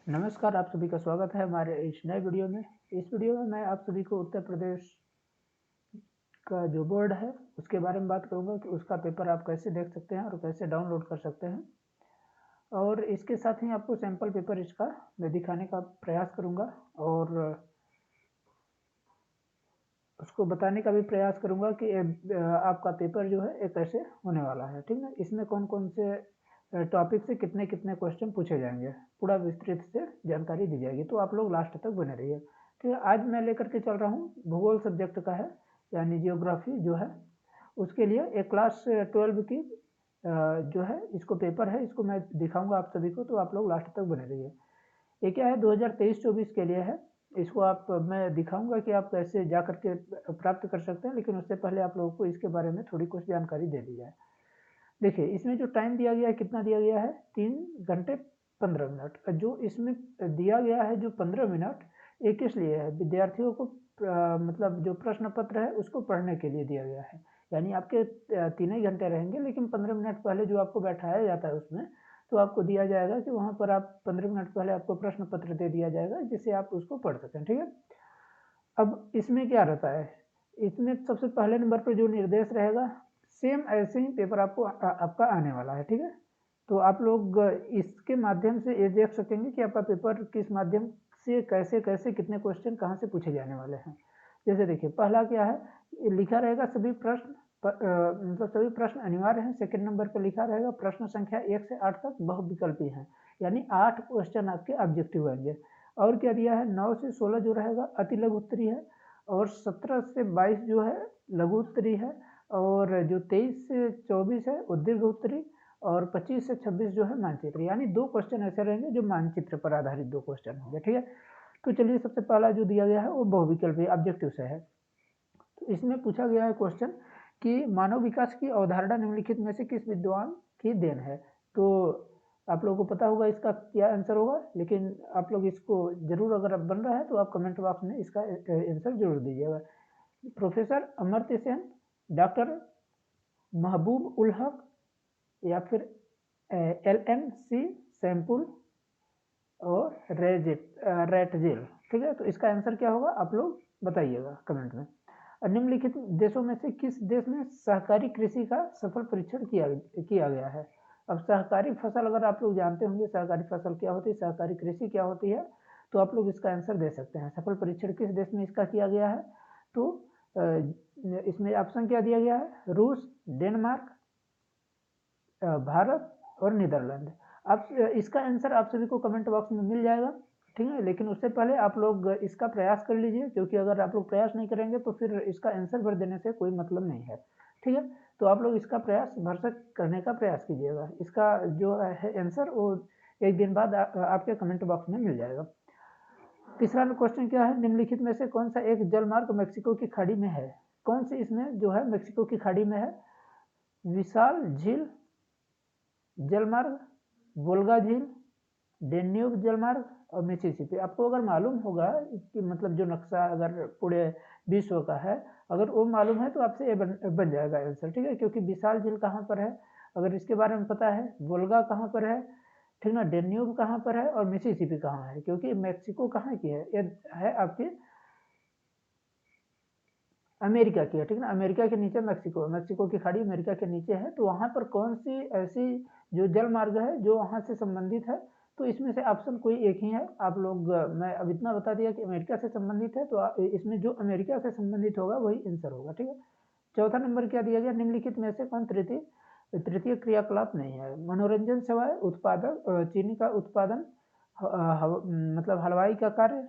नमस्कार, आप सभी का स्वागत है हमारे इस नए वीडियो में। इस वीडियो में मैं आप सभी को उत्तर प्रदेश का जो बोर्ड है, उसके बारे में बात करूँगा कि उसका पेपर आप कैसे देख सकते हैं और कैसे डाउनलोड कर सकते हैं। और इसके साथ ही आपको सैंपल पेपर इसका मैं दिखाने का प्रयास करूँगा और उसको बताने का भी प्रयास करूँगा कि आपका पेपर जो है ये कैसे होने वाला है, ठीक है? इसमें कौन-कौन से टॉपिक से कितने-कितने क्वेश्चन पूछे जाएँगे, पूरा विस्तृत से जानकारी दी जाएगी, तो आप लोग लास्ट तक बने रहिए। ठीक है, आज मैं लेकर के चल रहा हूँ भूगोल सब्जेक्ट का है, यानी जियोग्राफी जो है, उसके लिए एक क्लास 12 की जो है इसको पेपर है, इसको मैं दिखाऊँगा आप सभी को, तो आप लोग लास्ट तक बने रहिए। ये क्या है 2023-24 के लिए है। इसको आप मैं दिखाऊँगा कि आप कैसे जा कर के प्राप्त कर सकते हैं, लेकिन उससे पहले आप लोगों को इसके बारे में थोड़ी कुछ जानकारी दे दी जाए। देखिए, इसमें जो टाइम दिया गया है, कितना दिया गया है? 3 घंटे 15 मिनट। जो इसमें दिया गया है जो 15 मिनट, ये किस लिए है? विद्यार्थियों को मतलब जो प्रश्न पत्र है, उसको पढ़ने के लिए दिया गया है। यानी आपके 3 ही घंटे रहेंगे, लेकिन 15 मिनट पहले जो आपको बैठाया जाता है उसमें, तो आपको दिया जाएगा कि वहाँ पर आप 15 मिनट पहले आपको प्रश्न पत्र दे दिया जाएगा, जिससे आप उसको पढ़ सकें, ठीक है? अब इसमें क्या रहता है, इसमें सबसे पहले नंबर पे जो निर्देश रहेगा, सेम ऐसे ही पेपर आपका आने वाला है, ठीक है? तो आप लोग इसके माध्यम से ये देख सकेंगे कि आपका पेपर किस माध्यम से कैसे-कैसे कितने क्वेश्चन कहाँ से पूछे जाने वाले हैं। जैसे देखिए, पहला क्या है, लिखा रहेगा सभी प्रश्न मतलब सभी प्रश्न अनिवार्य हैं। सेकंड नंबर पे लिखा रहेगा प्रश्न संख्या 1 से 8 तक बहुविकल्पी हैं, यानी 8 क्वेश्चन आपके ऑब्जेक्टिव आएँगे। और क्या दिया है, 9 से 16 जो रहेगा अति लघु उत्तरीय है और 17 से 22 जो है लघु उत्तरीय है और जो 23 से 24 है वो दीर्घ उत्तरीय और 25 से 26 जो है मानचित्र, यानी 2 क्वेश्चन ऐसे रहेंगे जो मानचित्र पर आधारित 2 क्वेश्चन होंगे, ठीक है? तो चलिए, सबसे पहला जो दिया गया है वो बहुविकल्पी ऑब्जेक्टिव से है। तो इसमें पूछा गया है क्वेश्चन कि मानव विकास की अवधारणा निम्नलिखित में से किस विद्वान की देन है? तो आप लोगों को पता होगा इसका क्या आंसर होगा, लेकिन आप लोग इसको ज़रूर, अगर अब बन रहा है तो आप कमेंट बॉक्स में इसका आंसर ज़रूर दीजिएगा। प्रोफेसर अमर्त्य सेन, डॉक्टर महबूब उल हक या फिर एल.एन.सी. सैम्पुल और रैटजेल, ठीक है? तो इसका आंसर क्या होगा, आप लोग बताइएगा कमेंट में। निम्नलिखित देशों में से किस देश में सहकारी कृषि का सफल परीक्षण किया गया है? अब सहकारी फसल, अगर आप लोग जानते होंगे सहकारी फसल क्या होती है, सहकारी कृषि क्या होती है, तो आप लोग इसका आंसर दे सकते हैं। सफल परीक्षण किस देश में इसका किया गया है? तो इसमें ऑप्शन क्या दिया गया है? रूस, डेनमार्क, भारत और नीदरलैंड। आप इसका आंसर आप सभी को कमेंट बॉक्स में मिल जाएगा, ठीक है? लेकिन उससे पहले आप लोग इसका प्रयास कर लीजिए, क्योंकि अगर आप लोग प्रयास नहीं करेंगे तो फिर इसका आंसर भर देने से कोई मतलब नहीं है, ठीक है? तो आप लोग इसका प्रयास भरसक करने का प्रयास कीजिएगा। इसका जो है आंसर वो एक दिन बाद आपके कमेंट बॉक्स में मिल जाएगा। तीसरा क्वेश्चन क्या है, निम्नलिखित में से कौन सा एक जलमार्ग मेक्सिको की खाड़ी में है? कौन सी इसमें जो है मेक्सिको की खाड़ी में है? विशाल झील जलमार्ग, वोल्गा झील, डेन्यूब जलमार्ग और मिसिसिपी। आपको अगर मालूम होगा कि मतलब जो नक्शा अगर पूरे विश्व का है, अगर वो मालूम है तो आपसे ये बन जाएगा आंसर, ठीक है? क्योंकि विशाल झील कहाँ पर है, अगर इसके बारे में पता है, वोल्गा कहाँ पर है, ठीक ना, डेन्यूब कहाँ पर है और मिसिसिपी कहाँ है, क्योंकि मेक्सिको कहाँ की है, ये है आपकी अमेरिका की है, ठीक है ना? अमेरिका के नीचे मेक्सिको है, मेक्सिको की खाड़ी अमेरिका के नीचे है, तो वहाँ पर कौन सी ऐसी जो जल मार्ग है जो वहाँ से संबंधित है? तो इसमें से ऑप्शन कोई एक ही है। आप लोग मैं अब इतना बता दिया कि अमेरिका से संबंधित है, तो इसमें जो अमेरिका से संबंधित होगा वही आंसर होगा, ठीक है? चौथा नंबर क्या दिया गया, निम्नलिखित में से कौन तृतीय तृतीय क्रियाकलाप नहीं है? मनोरंजन सेवाएं, उत्पादक चीनी का उत्पादन, मतलब हलवाई का कार्य,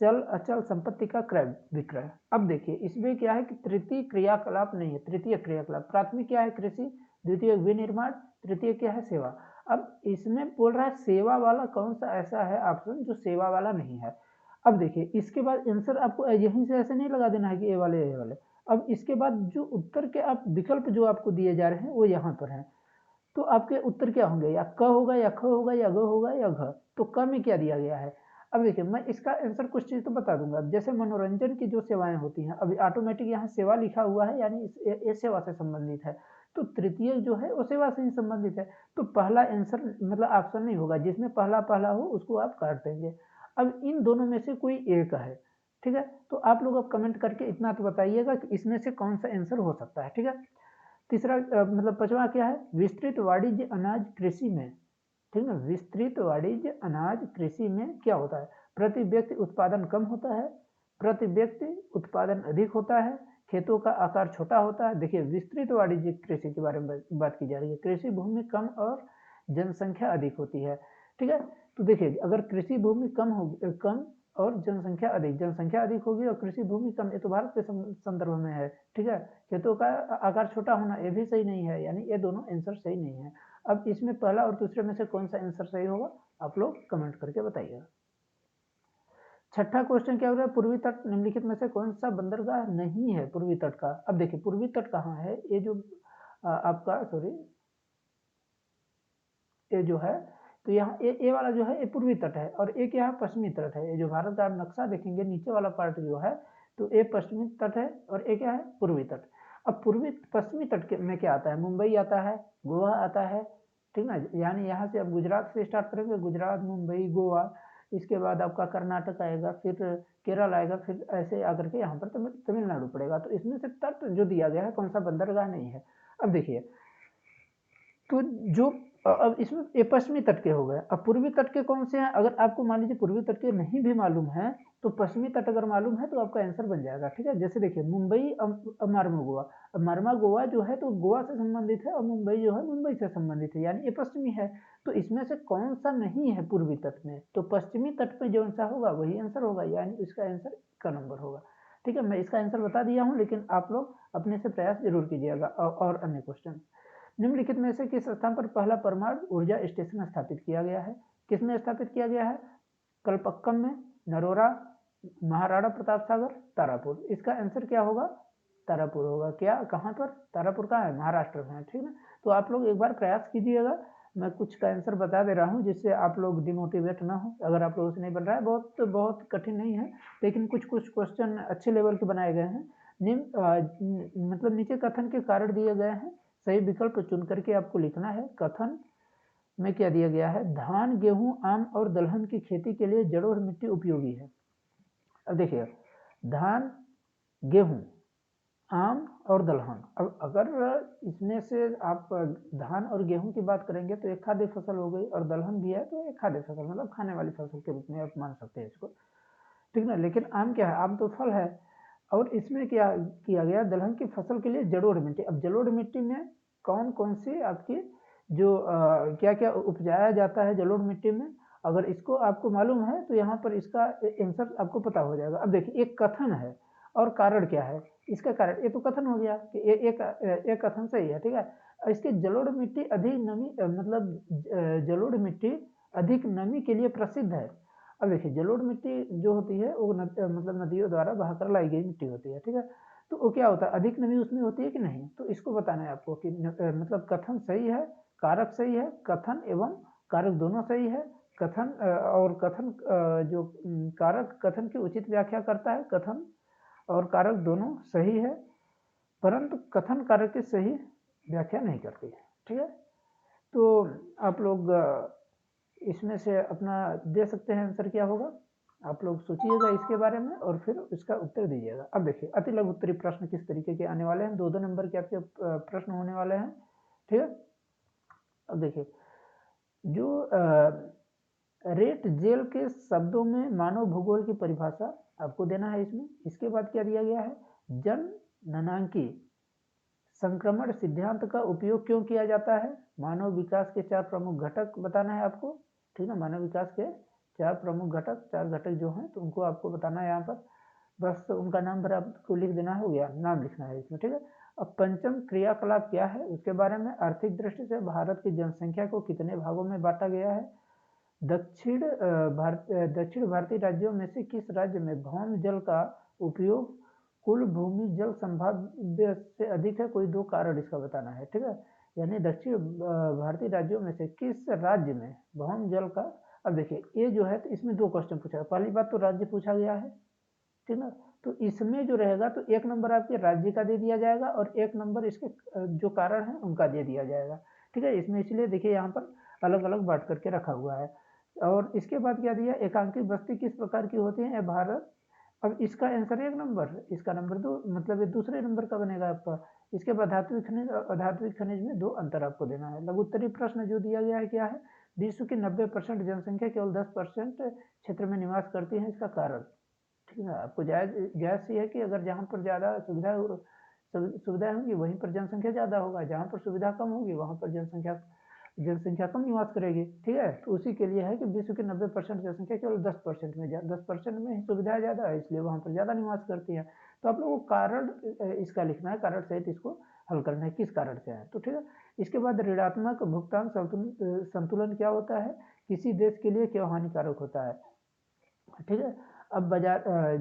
चल अचल संपत्ति का क्रय विक्रय। अब देखिए, इसमें क्या है कि तृतीय क्रियाकलाप नहीं है, तृतीय क्रियाकलाप। प्राथमिक क्या है, कृषि, द्वितीय विनिर्माण, तृतीय क्या है, सेवा। अब इसमें बोल रहा है सेवा वाला कौन सा ऐसा है ऑप्शन जो सेवा वाला नहीं है। अब देखिए, इसके बाद आंसर आपको यहीं से ऐसे नहीं लगा देना है कि ये वाले। अब इसके बाद जो उत्तर के आप विकल्प जो आपको दिए जा रहे हैं वो यहाँ पर हैं। तो आपके उत्तर क्या होंगे, या क होगा या ख होगा या ग होगा या घ। तो क में क्या दिया गया है? अब देखिए, मैं इसका आंसर कुछ चीज़ तो बता दूँगा। जैसे मनोरंजन की जो सेवाएँ होती हैं, अभी ऑटोमेटिक यहाँ सेवा लिखा हुआ है, यानी ये सेवा से संबंधित है। तो तृतीय जो है वो सेवा से ही संबंधित है, तो पहला आंसर मतलब ऑप्शन नहीं होगा, जिसमें पहला पहला हो उसको आप काट देंगे। अब इन दोनों में से कोई एक है, ठीक है, तो आप लोग अब कमेंट करके इतना तो बताइएगा कि इसमें से कौन सा आंसर हो सकता है, ठीक है। तीसरा मतलब पांचवा क्या है, विस्तृत वाणिज्य अनाज कृषि में, ठीक है, विस्तृत वाणिज्य अनाज कृषि में क्या होता है, प्रति व्यक्ति उत्पादन कम होता है, प्रति व्यक्ति उत्पादन अधिक होता है, खेतों का आकार छोटा होता है। देखिए विस्तृत वाणिज्य कृषि के बारे में बात की जा रही है, कृषि भूमि कम और जनसंख्या अधिक होती है, ठीक है। तो देखिए अगर कृषि भूमि कम और जनसंख्या अधिक होगी और कृषि भूमि कम, ये तो भारत के संदर्भ में है, ठीक है। खेतों का आकार छोटा होना ये भी सही नहीं है, यानी ये दोनों आंसर सही नहीं है। अब इसमें पहला और दूसरे में से कौन सा आंसर सही होगा, आप लोग कमेंट करके बताइएगा। छठा क्वेश्चन क्या हो रहा है, पूर्वी तट निम्नलिखित में से कौन सा बंदरगाह नहीं है पूर्वी तट का। अब देखिए पूर्वी तट कहाँ है, ये जो आपका सॉरी ये जो है, तो यहाँ ये वाला जो है ये पूर्वी तट है और एक यहाँ पश्चिमी तट है। ये जो भारत का नक्शा देखेंगे नीचे वाला पार्ट जो है, तो ये पश्चिमी तट है और एक क्या है, पूर्वी तट। अब पूर्वी पश्चिमी तट में क्या आता है, मुंबई आता है, गोवा आता है, ठीक ना, यानी यहाँ से अब गुजरात से स्टार्ट करेंगे, गुजरात, मुंबई, गोवा, इसके बाद आपका कर्नाटक आएगा, फिर केरल आएगा, फिर ऐसे आकर के यहाँ पर तमिलनाडु पड़ेगा। तो इसमें से तट जो दिया गया है कौन सा बंदरगाह नहीं है। अब देखिए तो जो अब इसमें ये पश्चिमी तट के हो गए, अब पूर्वी तट के कौन से हैं, अगर आपको मान लीजिए पूर्वी तट के नहीं भी मालूम है तो पश्चिमी तट अगर मालूम है तो आपका आंसर बन जाएगा, ठीक है। जैसे देखिए मुंबई मारमा गोवा, अब मारमा गोवा जो है तो गोवा से संबंधित है और मुंबई जो है मुंबई से संबंधित है, यानी ये पश्चिमी है। तो इसमें से कौन सा नहीं है पूर्वी तट में, तो पश्चिमी तट पे जो आंसर होगा वही आंसर होगा, यानी इसका आंसर का नंबर होगा, ठीक है। मैं इसका आंसर बता दिया हूँ, लेकिन आप लोग अपने से प्रयास जरूर कीजिएगा। और अन्य क्वेश्चन, निम्नलिखित में से किस स्थान पर पहला परमाणु ऊर्जा स्टेशन स्थापित किया गया है, किसमें स्थापित किया गया है, कलपक्कम में, नरोरा, महाराणा प्रताप सागर, तारापुर। इसका आंसर क्या होगा, तारापुर होगा। क्या कहाँ पर, तारापुर कहाँ है, महाराष्ट्र में है, ठीक है। तो आप लोग एक बार प्रयास कीजिएगा, मैं कुछ का आंसर बता दे रहा हूँ जिससे आप लोग डिमोटिवेट ना हो। अगर आप लोगों से नहीं बन रहा है, बहुत बहुत कठिन नहीं है, लेकिन कुछ कुछ क्वेश्चन अच्छे लेवल के बनाए गए हैं। मतलब नीचे कथन के कारण दिए गए हैं, सही विकल्प चुन करके आपको लिखना है। कथन में क्या दिया गया है, धान, गेहूं, आम और दलहन की खेती के लिए जड़ और मिट्टी उपयोगी है। अब देखिए धान, गेहूं, आम और दलहन, अब अगर इसमें से आप धान और गेहूं की बात करेंगे तो एक खाद्य फसल हो गई, और दलहन भी है तो एक खाद्य फसल, मतलब खाने वाली फसल के रूप में आप मान सकते हैं इसको, ठीक ना। लेकिन आम क्या है, आम तो फल है, और इसमें क्या किया गया, दलहन की फसल के लिए जलोढ़ मिट्टी। अब जलोढ़ मिट्टी में कौन कौन सी आपकी जो क्या क्या उपजाया जाता है जलोढ़ मिट्टी में, अगर इसको आपको मालूम है तो यहाँ पर इसका आंसर आपको पता हो जाएगा। अब देखिए एक कथन है और कारण क्या है, इसका कारण, ये तो कथन हो गया कि एक कथन सही है, ठीक है। इसके जलोढ़ मिट्टी अधिक नमी मतलब जलोढ़ मिट्टी अधिक नमी के लिए प्रसिद्ध है। अब देखिए जलोढ़ मिट्टी जो होती है वो मतलब नदियों द्वारा बहाकर लाई गई मिट्टी होती है, ठीक है। तो वो क्या होता है, अधिक नमी उसमें होती है कि नहीं, तो इसको बताना है आपको कि मतलब कथन सही है, कारक सही है, कथन एवं कारक दोनों सही है। कथन और कथन जो कारक कथन की उचित व्याख्या करता है, कथन और कारक दोनों सही है, परंतु कथन कारक की सही व्याख्या नहीं करती है, ठीक है। तो आप लोग इसमें से अपना दे सकते हैं, आंसर क्या होगा, आप लोग सोचिएगा इसके बारे में और फिर इसका उत्तर दीजिएगा। अब देखिए अति लघु उत्तरीय प्रश्न किस तरीके के आने वाले हैं, दो दो नंबर के आपके प्रश्न होने वाले हैं, ठीक है। अब देखिए जो रेट जेल के शब्दों में मानव भूगोल की परिभाषा आपको देना है इसमें। इसके बाद क्या दिया गया है, जनगणनांकी संक्रमण सिद्धांत का उपयोग क्यों किया जाता है, मानव विकास के 4 प्रमुख घटक बताना है आपको, ठीक है। मानव विकास के 4 प्रमुख घटक, 4 घटक जो हैं तो उनको आपको बताना है यहाँ पर, बस उनका नाम भर आपको लिख देना हो गया, नाम लिखना है इसमें, ठीक है। अब पंचम क्रियाकलाप क्या है उसके बारे में, आर्थिक दृष्टि से भारत की जनसंख्या को कितने भागों में बांटा गया है, दक्षिण भारतीय राज्यों में से किस राज्य में भौम जल का उपयोग कुल भूमि जल संभाव्य से अधिक है, कोई 2 कारण इसका बताना है, ठीक है। यानी दक्षिण भारतीय राज्यों में से किस राज्य में भौम जल का, अब देखिए ये जो है तो इसमें 2 क्वेश्चन पूछा है, पहली बात तो राज्य पूछा गया है, ठीक ना। तो इसमें जो रहेगा तो 1 नंबर आपके राज्य का दे दिया जाएगा और 1 नंबर इसके जो कारण हैं उनका दे दिया जाएगा, ठीक है। इसमें इसलिए देखिए यहाँ पर अलग-अलग बाँट करके रखा हुआ है। और इसके बाद क्या दिया, एकांकी बस्ती किस प्रकार की होती है भारत। अब इसका आंसर 1 नंबर, इसका नंबर 2, मतलब ये दूसरे नंबर का बनेगा आपका। इसके बाद धात्विक खनिज और अधात्विक खनिज में 2 अंतर आपको देना है। लघु उत्तरीय प्रश्न जो दिया गया है क्या है, विश्व की 90% जनसंख्या केवल 10% क्षेत्र में निवास करती है, इसका कारण, ठीक है। आपको जायज़ सी है कि अगर जहाँ पर ज़्यादा सुविधाएँ होंगी वहीं पर जनसंख्या ज़्यादा होगा, जहाँ पर सुविधा कम होगी वहाँ पर जनसंख्या कम निवास करेगी, ठीक है। तो उसी के लिए है कि विश्व की 90% जनसंख्या केवल 10% में 10% में ही सुविधाएं ज़्यादा है, इसलिए वहाँ पर ज़्यादा निवास करती है। तो आप लोगों को कारण इसका लिखना है, कारण सहित इसको हल करना है किस कारण से है, तो ठीक है। इसके बाद ऋणात्मक भुगतान संतुलन क्या होता है, किसी देश के लिए क्यों हानिकारक होता है, ठीक है। अब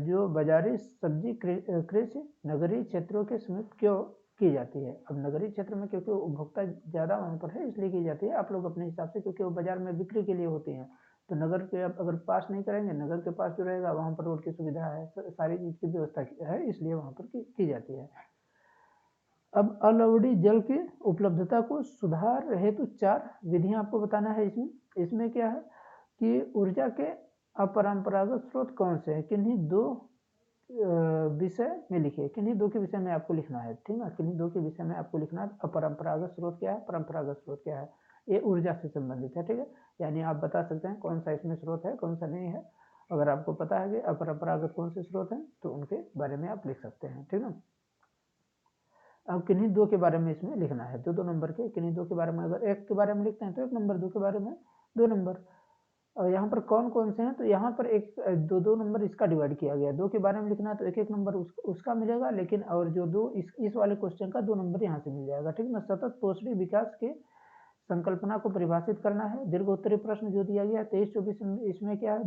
जो बाजारी सब्जी कृषि नगरीय क्षेत्रों के समीप क्यों की जाती है। अब नगरीय क्षेत्र में क्योंकि उपभोक्ता ज़्यादा वहाँ पर है इसलिए की जाती है। आप लोग अपने हिसाब से, क्योंकि वो बाजार में बिक्री के लिए होती हैं, तो नगर के आप अगर पास नहीं करेंगे, नगर के पास जो रहेगा वहाँ पर रोड की सुविधा है, सारी चीज़ की व्यवस्था है, इसलिए वहाँ पर की जाती है। अब अनावड़ी जल की उपलब्धता को सुधार हेतु 4 विधियाँ आपको बताना है। इसमें क्या है कि ऊर्जा के अपरंपरागत स्रोत कौन से हैं, किन्हीं 2 विषय में लिखिए, किन्हीं 2 के विषय में आपको लिखना है, ठीक है। किन्हीं 2 के विषय में आपको लिखना है। अपरंपरागत स्रोत क्या है, परंपरागत स्रोत क्या है, ये ऊर्जा से संबंधित है, ठीक है। यानी आप बता सकते हैं कौन सा इसमें स्रोत है, कौन सा नहीं है। अगर आपको पता है कि अपरंपरागत कौन से स्रोत हैं तो उनके बारे में आप लिख सकते हैं, ठीक है। अब किन्हीं 2 के बारे में इसमें लिखना है, 2-2 नंबर के किन्हीं 2 के बारे में। अगर 1 के बारे में लिखते हैं तो 1 नंबर, 2 के बारे में 2 नंबर। और यहाँ पर कौन-कौन से हैं, तो यहाँ पर 2-2 नंबर इसका डिवाइड किया गया है। 2 के बारे में लिखना है तो 1-1 नंबर उसका मिलेगा, लेकिन और जो 2 इस वाले क्वेश्चन का 2 नंबर यहाँ से मिल जाएगा, ठीक है ना। सतत पोषणी विकास की संकल्पना को परिभाषित करना है। दीर्घ उत्तरीय प्रश्न जो दिया गया है 23-24 इसमें क्या है,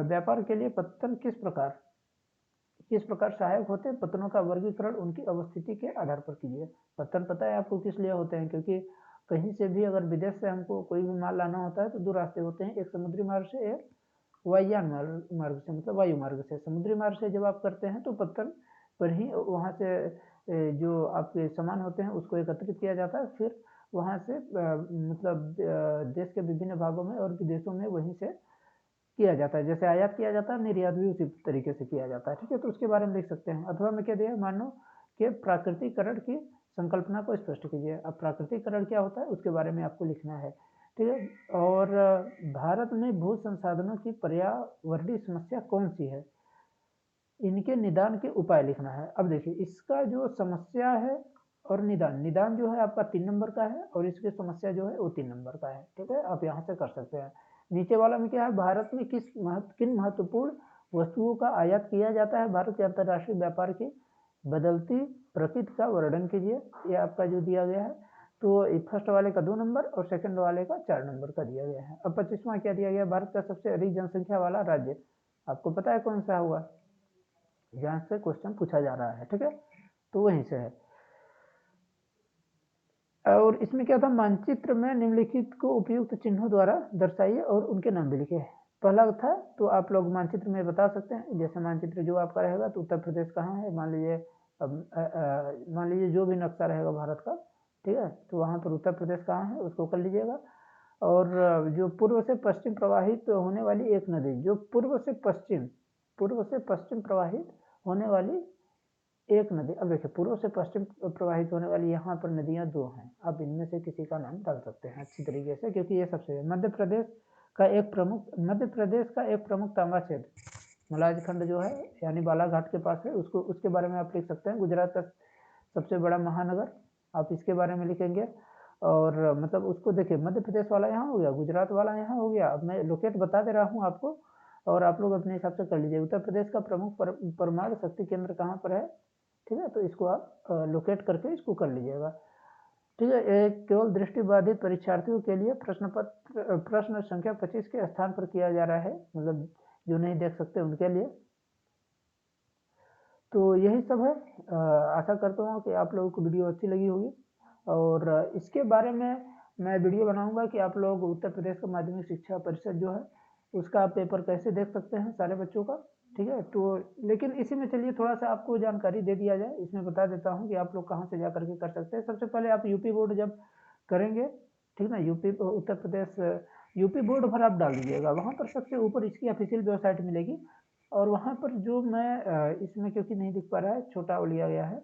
व्यापार के लिए पत्तन किस प्रकार सहायक होते हैं, पत्तनों का वर्गीकरण उनकी अवस्थिति के आधार पर कीजिए। पत्तन पता है आपको किस लिए होते हैं, क्योंकि कहीं से भी अगर विदेश से हमको कोई भी माल लाना होता है तो 2 रास्ते होते हैं, एक समुद्री मार्ग से, एक वायुयान मार्ग से, मतलब वायु मार्ग से। समुद्री मार्ग से जब आप करते हैं तो पत्तन पर ही वहाँ से जो आपके सामान होते हैं उसको एकत्रित किया जाता है, फिर वहाँ से मतलब देश के विभिन्न भागों में और विदेशों में वहीं से किया जाता है। जैसे आयात किया जाता है, निर्यात भी उसी तरीके से किया जाता है, ठीक है। तो उसके बारे में लिख सकते हैं। अथवा में क्या दिया, मानो कि प्राकृतिकरण की संकल्पना को स्पष्ट कीजिए। अब प्राकृतिकरण क्या होता है उसके बारे में आपको लिखना है, ठीक है। और भारत में भू संसाधनों की पर्यावरणीय समस्या कौन सी है, इनके निदान के उपाय लिखना है। अब देखिए इसका जो समस्या है और निदान जो है आपका 3 नंबर का है, और इसकी समस्या जो है वो 3 नंबर का है, ठीक है। आप यहाँ से कर सकते हैं। नीचे वाला में क्या है, भारत में किन महत्वपूर्ण वस्तुओं का आयात किया जाता है, भारत के अंतर्राष्ट्रीय व्यापार की बदलती प्रकृति का वर्णन कीजिए। ये आपका जो दिया गया है, तो फर्स्ट वाले का 2 नंबर और सेकंड वाले का 4 नंबर का दिया गया है। अब 25वां क्या दिया गया, भारत का सबसे अधिक जनसंख्या वाला राज्य आपको पता है कौन सा हुआ, यहाँ से क्वेश्चन पूछा जा रहा है, ठीक है। तो वहीं से है। और इसमें क्या था, मानचित्र में निम्नलिखित को उपयुक्त चिन्हों द्वारा दर्शाइए और उनके नाम भी लिखे। पहला था तो आप लोग मानचित्र में बता सकते हैं, जैसे मानचित्र जो आपका रहेगा तो उत्तर प्रदेश कहाँ है, मान लीजिए जो भी नक्शा रहेगा भारत का, ठीक है, तो वहाँ पर उत्तर प्रदेश कहाँ है उसको कर लीजिएगा। और जो पूर्व से पश्चिम प्रवाहित होने वाली एक नदी, जो पूर्व से पश्चिम प्रवाहित होने वाली एक नदी। अब देखिए पूर्व से पश्चिम प्रवाहित होने वाली यहाँ पर नदियाँ 2 हैं, आप इनमें से किसी का नाम डाल सकते हैं अच्छी तरीके से, क्योंकि ये सबसे मध्य प्रदेश का एक प्रमुख तांबा क्षेत्र मलाजखंड जो है यानी बालाघाट के पास है, उसके बारे में आप लिख सकते हैं। गुजरात का सबसे बड़ा महानगर, आप इसके बारे में लिखेंगे। और मतलब उसको देखिए, मध्य प्रदेश वाला यहाँ हो गया, गुजरात वाला यहाँ हो गया। अब मैं लोकेट बता दे रहा हूँ आपको, और आप लोग अपने हिसाब से कर लीजिए। उत्तर प्रदेश का प्रमुख परमाणु शक्ति केंद्र कहाँ पर है, ठीक है, तो इसको आप लोकेट करके इसको कर लीजिएगा, ठीक है। एक केवल दृष्टिबाधित परीक्षार्थियों के लिए प्रश्न संख्या 25 के स्थान पर किया जा रहा है, मतलब जो नहीं देख सकते उनके लिए। तो यही सब है। आशा करता हूँ कि आप लोगों को वीडियो अच्छी लगी होगी, और इसके बारे में मैं वीडियो बनाऊंगा कि आप लोग उत्तर प्रदेश का माध्यमिक शिक्षा परिषद जो है उसका पेपर कैसे देख सकते हैं सारे बच्चों का, ठीक है? तो लेकिन इसी में चलिए थोड़ा-सा आपको जानकारी दे दिया जाए, इसमें बता देता हूँ कि आप लोग कहाँ से जा कर के कर सकते हैं। सबसे पहले आप यूपी बोर्ड जब करेंगे, ठीक ना? उत्तर प्रदेश यूपी बोर्ड भर आप डाल दीजिएगा, वहाँ पर सबसे ऊपर इसकी ऑफ़िशियल वेबसाइट मिलेगी और वहाँ पर जो इसमें क्योंकि नहीं दिख पा रहा है, छोटा वो लिया गया है,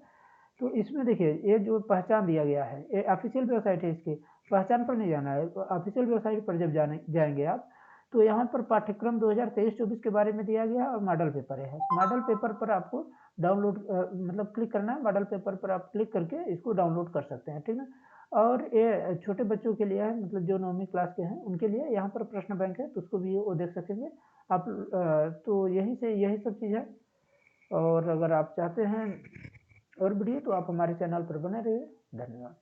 तो इसमें देखिए ये जो पहचान दिया गया है, ये ऑफ़िशियल वेबसाइट है इसकी, पहचान पर नहीं जाना है, ऑफ़िशियल वेबसाइट पर जब जाएँगे आप, तो यहाँ पर पाठ्यक्रम 2023-24 के बारे में दिया गया है और मॉडल पेपर है। मॉडल पेपर पर आपको मतलब क्लिक करना है, मॉडल पेपर पर आप क्लिक करके इसको डाउनलोड कर सकते हैं, ठीक है? और ये छोटे बच्चों के लिए है, मतलब जो 9वीं क्लास के हैं, उनके लिए यहाँ पर प्रश्न बैंक है, तो उसको भी वो देख सकेंगे। तो यही सब चीज़ है और अगर आप चाहते हैं और वीडियो तो आप हमारे चैनल पर बने रहिए। धन्यवाद।